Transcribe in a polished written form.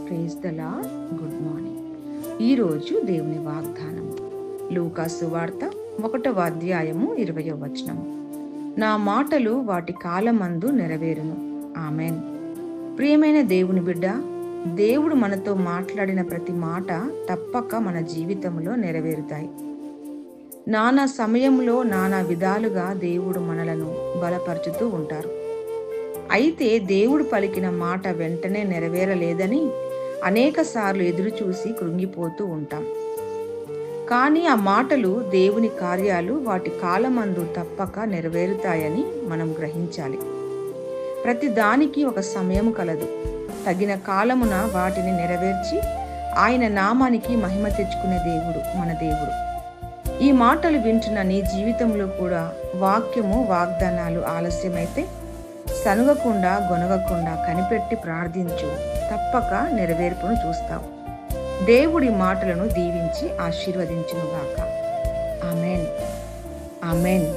Praise the Lord. Good morning. ఈరోజు దేవుని వాగ్దానం లూకా సువార్త 1వ అధ్యాయము 20వ వచనము. నా మాటలు వాటి కాలమందు నెరవేరును. ఆమెన్. ప్రియమైన దేవుని బిడ్డ, దేవుడు మనతో మాట్లాడిన ప్రతి మాట తప్పక మన జీవితంలో నెరవేరుతాయి. నానా సమయంలో నానా విధాలుగా దేవుడు మనలను బలపరుచుతూ ఉంటారు. అయితే దేవుడు పలికిన మాట వెంటనే నెరవేరలేదని అనేక సార్లు ఎదురు చూసి కృంగిపోతూ ఉంటాం. కానీ ఆ మాటలు, దేవుని కార్యాలు వాటి కాలమందు తప్పక నెరవేరుతాయని మనం గ్రహించాలి. ప్రతి దానికి ఒక సమయం కలదు. తగిన కాలమున వాటిని నెరవేర్చి ఆయన నామానికి మహిమ తెచ్చుకునే దేవుడు మన దేవుడు. ఈ మాటలు వింటున్న నీ జీవితంలో కూడా వాక్యము, వాగ్దానాలు ఆలస్యమైతే సనుగకుండా, గొనగకుండా కనిపెట్టి ప్రార్థించు. తప్పక నెరవేర్పును చూస్తావు. దేవుడి మాటలను దీవించి ఆశీర్వదించునుగాక. ఆమెన్. ఆమెన్.